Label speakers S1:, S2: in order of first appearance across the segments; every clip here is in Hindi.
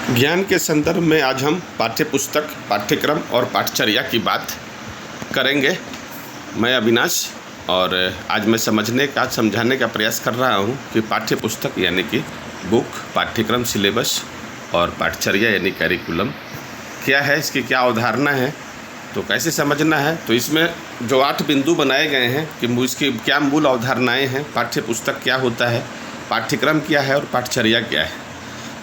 S1: ज्ञान के संदर्भ में आज हम पाठ्य पुस्तक, पाठ्यक्रम और पाठचर्या की बात करेंगे। मैं अविनाश और आज मैं समझाने का प्रयास कर रहा हूँ कि पाठ्य पुस्तक यानी कि बुक, पाठ्यक्रम, सिलेबस और पाठचर्या यानी कैरिकुलम क्या है, इसकी क्या अवधारणा है, तो कैसे समझना है। तो इसमें जो 8 बिंदु बनाए गए हैं कि इसकी क्या मूल अवधारणाएँ हैं, पाठ्य पुस्तक क्या होता है, पाठ्यक्रम क्या है और पाठचर्या क्या है,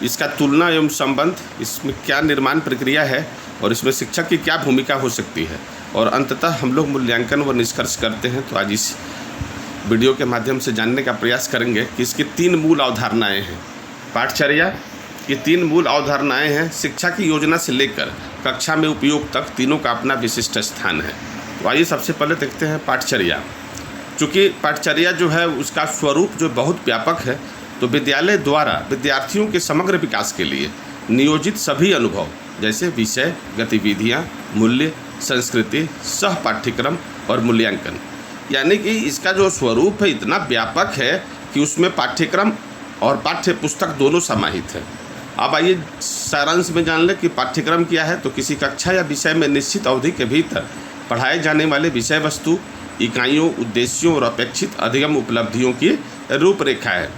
S1: इसका तुलना एवं संबंध, इसमें क्या निर्माण प्रक्रिया है और इसमें शिक्षक की क्या भूमिका हो सकती है, और अंततः हम लोग मूल्यांकन व निष्कर्ष करते हैं। तो आज इस वीडियो के माध्यम से जानने का प्रयास करेंगे कि इसकी 3 मूल अवधारणाएँ हैं। पाठचर्या की 3 मूल अवधारणाएँ हैं। शिक्षा की योजना से लेकर कक्षा में उपयोग तक तीनों का अपना विशिष्ट स्थान है। तो आइए सबसे पहले देखते हैं पाठचर्या। चूँकि पाठचर्या जो है उसका स्वरूप जो बहुत व्यापक है, तो विद्यालय द्वारा विद्यार्थियों के समग्र विकास के लिए नियोजित सभी अनुभव जैसे विषय, गतिविधियाँ, मूल्य, संस्कृति, सह पाठ्यक्रम और मूल्यांकन, यानी कि इसका जो स्वरूप है इतना व्यापक है कि उसमें पाठ्यक्रम और पाठ्य पुस्तक दोनों समाहित है। अब आइए सारांश में जान लें कि पाठ्यक्रम क्या है। तो किसी कक्षा या विषय में निश्चित अवधि के भीतर पढ़ाए जाने वाले विषय वस्तु, इकाइयों, उद्देश्यों और अपेक्षित अधिगम उपलब्धियों की रूपरेखा है।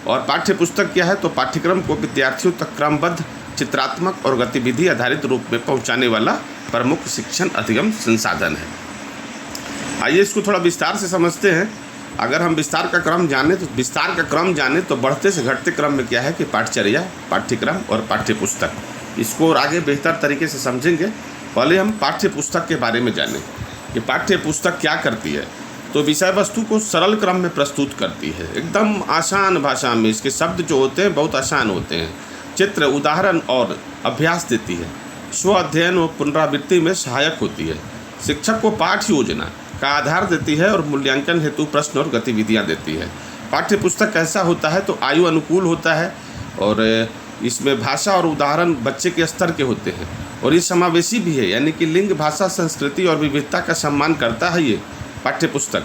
S1: और पाठ्य पुस्तक क्या है, तो पाठ्यक्रम को विद्यार्थियों तक क्रमबद्ध, चित्रात्मक और गतिविधि आधारित रूप में पहुंचाने वाला प्रमुख शिक्षण अधिगम संसाधन है। आइए इसको थोड़ा विस्तार से समझते हैं। अगर हम विस्तार का क्रम जाने तो बढ़ते से घटते क्रम में क्या है कि पाठचर्या, पाठ्यक्रम और पाठ्य पुस्तक, इसको और आगे बेहतर तरीके से समझेंगे। पहले हम पाठ्य पुस्तक के बारे में जानें कि पाठ्य पुस्तक क्या करती है। तो विषय वस्तु को सरल क्रम में प्रस्तुत करती है, एकदम आसान भाषा में। इसके शब्द जो होते हैं बहुत आसान होते हैं। चित्र, उदाहरण और अभ्यास देती है। स्व अध्ययन और पुनरावृत्ति में सहायक होती है। शिक्षक को पाठ योजना का आधार देती है और मूल्यांकन हेतु प्रश्न और गतिविधियाँ देती है। पाठ्य पुस्तक कैसा होता है, तो आयु अनुकूल होता है और इसमें भाषा और उदाहरण बच्चे के स्तर के होते हैं और ये समावेशी भी है, यानी कि लिंग, भाषा, संस्कृति और विविधता का सम्मान करता है ये पाठ्य पुस्तक।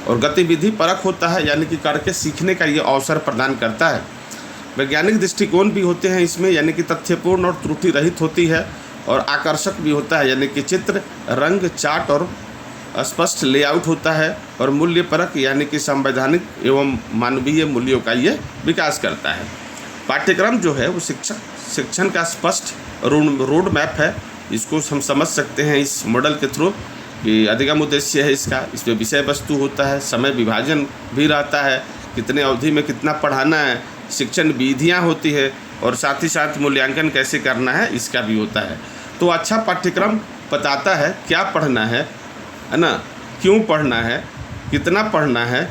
S1: और गतिविधि परक होता है, यानी कि करके सीखने का ये अवसर प्रदान करता है। वैज्ञानिक दृष्टिकोण भी होते हैं इसमें, यानी कि तथ्यपूर्ण और त्रुटि रहित होती है और आकर्षक भी होता है, यानी कि चित्र, रंग, चार्ट और स्पष्ट लेआउट होता है। और मूल्य परक, यानी कि संवैधानिक एवं मानवीय मूल्यों का ये विकास करता है। पाठ्यक्रम जो है वो शिक्षण का स्पष्ट रोड मैप है। इसको हम समझ सकते हैं इस मॉडल के थ्रू कि अधिगम उद्देश्य है इसका। इसमें विषय वस्तु होता है, समय विभाजन भी रहता है, कितने अवधि में कितना पढ़ाना है, शिक्षण विधियाँ होती है और साथ ही साथ मूल्यांकन कैसे करना है इसका भी होता है। तो अच्छा पाठ्यक्रम बताता है क्या पढ़ना है ना, क्यों पढ़ना है, कितना पढ़ना है,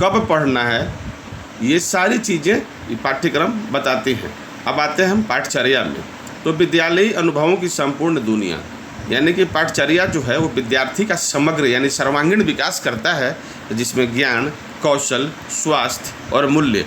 S1: कब पढ़ना है, ये सारी चीज़ें ये पाठ्यक्रम बताते हैं। अब आते हैं हम पाठचर्या में। तो विद्यालयी अनुभवों की संपूर्ण दुनिया, यानी कि पाठचर्या जो है वो विद्यार्थी का समग्र यानी सर्वांगीण विकास करता है, जिसमें ज्ञान, कौशल, स्वास्थ्य और मूल्य,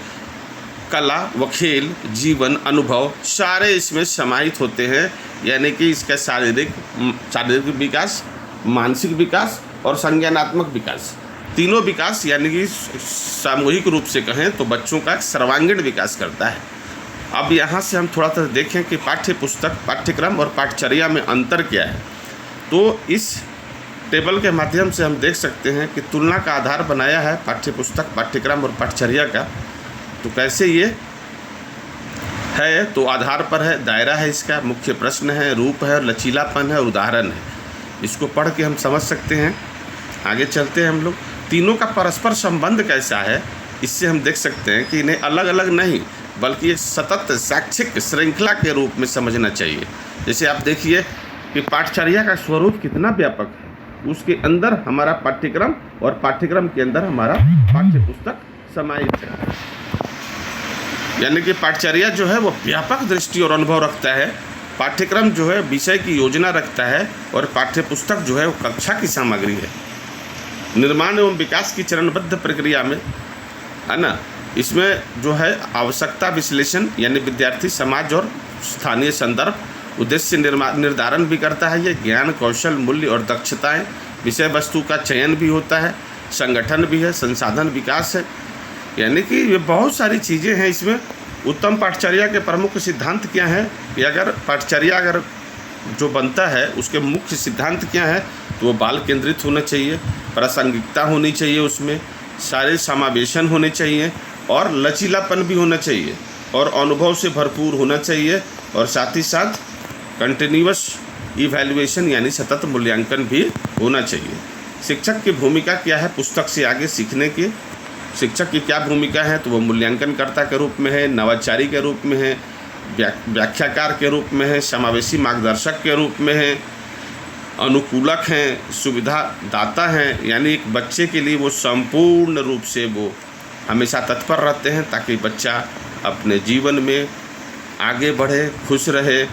S1: कला व खेल, जीवन अनुभव सारे इसमें समाहित होते हैं। यानी कि इसका शारीरिक विकास, मानसिक विकास और संज्ञानात्मक विकास, तीनों विकास, यानी कि सामूहिक रूप से कहें तो बच्चों का सर्वांगीण विकास करता है। अब यहाँ से हम थोड़ा सा देखें कि पाठ्य पुस्तक, पाठ्यक्रम और पाठचर्या में अंतर क्या है। तो इस टेबल के माध्यम से हम देख सकते हैं कि तुलना का आधार बनाया है पाठ्य पुस्तक, पाठ्यक्रम और पाठचर्या का। तो कैसे ये है, तो आधार पर है, दायरा है इसका, मुख्य प्रश्न है, रूप है, लचीलापन है और उदाहरण है। इसको पढ़ के हम समझ सकते हैं। आगे चलते हैं हम लोग। तीनों का परस्पर संबंध कैसा है, इससे हम देख सकते हैं कि इन्हें अलग अलग नहीं बल्कि एक सतत शैक्षिक श्रृंखला के रूप में समझना चाहिए। जैसे आप देखिए कि पाठचर्या का स्वरूप कितना व्यापक है, उसके अंदर हमारा पाठ्यक्रम और पाठ्यक्रम के अंदर हमारा पाठ्य पुस्तक समाहित है। यानी कि पाठचर्या जो है वो व्यापक दृष्टि और अनुभव रखता है, पाठ्यक्रम जो है विषय की योजना रखता है और पाठ्य पुस्तक जो है वो कक्षा की सामग्री है। निर्माण एवं विकास की चरणबद्ध प्रक्रिया में है ना, इसमें जो है आवश्यकता विश्लेषण, यानी विद्यार्थी, समाज और स्थानीय संदर्भ, उद्देश्य निर्धारण भी करता है। ये ज्ञान, कौशल, मूल्य और दक्षताएं, विषय वस्तु का चयन भी होता है, संगठन भी है, संसाधन विकास है, यानी कि ये बहुत सारी चीज़ें हैं इसमें। उत्तम पाठचर्या के प्रमुख सिद्धांत क्या हैं कि अगर पाठचर्या जो बनता है उसके मुख्य सिद्धांत क्या है, तो वो बाल केंद्रित होना चाहिए, प्रासंगिकता होनी चाहिए, उसमें सारे समावेशन होने चाहिए और लचीलापन भी होना चाहिए और अनुभव से भरपूर होना चाहिए और साथ ही साथ कंटिन्यूअस इवैल्यूएशन यानी सतत मूल्यांकन भी होना चाहिए। शिक्षक की भूमिका क्या है पुस्तक से आगे सीखने की? शिक्षक की क्या भूमिका है, तो वो मूल्यांकनकर्ता के रूप में है, नवाचारी के रूप में है, व्याख्याकार के रूप में है, समावेशी मार्गदर्शक के रूप में है, अनुकूलक हैं, सुविधा दाता हैं, यानी एक बच्चे के लिए वो संपूर्ण रूप से वो हमेशा तत्पर रहते हैं ताकि बच्चा अपने जीवन में आगे बढ़े, खुश रहे।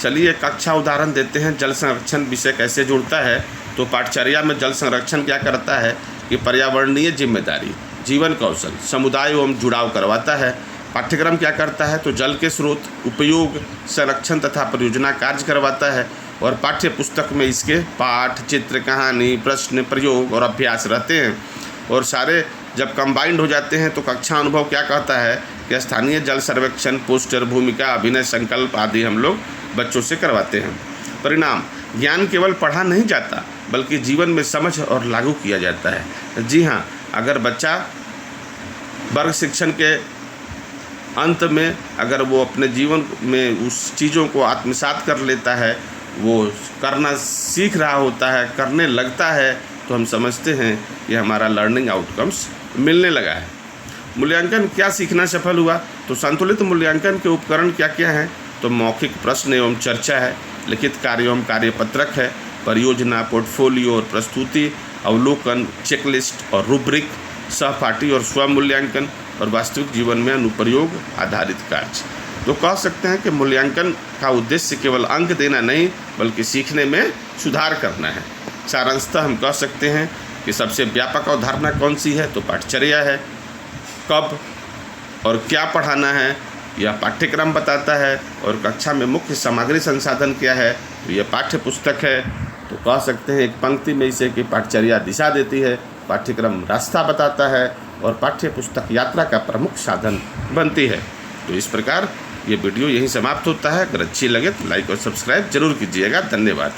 S1: चलिए एक अच्छा उदाहरण देते हैं, जल संरक्षण विषय कैसे जुड़ता है। तो पाठचर्या में जल संरक्षण क्या करता है कि पर्यावरणीय जिम्मेदारी, जीवन कौशल, समुदाय एवं जुड़ाव करवाता है। पाठ्यक्रम क्या करता है, तो जल के स्रोत, उपयोग, संरक्षण तथा परियोजना कार्य करवाता है और पाठ्य पुस्तक में इसके पाठ, चित्र, कहानी, प्रश्न, प्रयोग और अभ्यास रहते हैं और सारे जब कंबाइंड हो जाते हैं तो कक्षा अनुभव क्या कहता है कि स्थानीय जल सर्वेक्षण, पोस्टर, भूमिका, अभिनय, संकल्प आदि हम लोग बच्चों से करवाते हैं। परिणाम, ज्ञान केवल पढ़ा नहीं जाता बल्कि जीवन में समझ और लागू किया जाता है। जी हाँ, अगर बच्चा वर्ग शिक्षण के अंत में अगर वो अपने जीवन में उस चीज़ों को आत्मसात कर लेता है, वो करना सीख रहा होता है, करने लगता है, तो हम समझते हैं कि हमारा लर्निंग आउटकम्स मिलने लगा है। मूल्यांकन क्या सीखना सफल हुआ, तो संतुलित मूल्यांकन के उपकरण क्या क्या हैं, तो मौखिक प्रश्न एवं चर्चा है, लिखित कार्य एवं कार्यपत्रक है, परियोजना, पोर्टफोलियो और प्रस्तुति, अवलोकन, चेकलिस्ट और रूब्रिक, सहपाठी और स्वमूल्यांकन और वास्तविक जीवन में अनुप्रयोग आधारित कार्य। तो कह सकते हैं कि मूल्यांकन का उद्देश्य केवल अंक देना नहीं बल्कि सीखने में सुधार करना है। सारांशतः हम कह सकते हैं कि सबसे व्यापक अवधारणा कौन सी है, तो पाठचर्या है। कब और क्या पढ़ाना है यह पाठ्यक्रम बताता है और कक्षा में मुख्य सामग्री संसाधन क्या है, तो यह पाठ्य पुस्तक है। तो कह सकते हैं एक पंक्ति में इसे कि पाठचर्या दिशा देती है, पाठ्यक्रम रास्ता बताता है और पाठ्य पुस्तक यात्रा का प्रमुख साधन बनती है। तो इस प्रकार ये वीडियो यहीं समाप्त होता है। अगर अच्छी लगे तो लाइक और सब्सक्राइब जरूर कीजिएगा। धन्यवाद।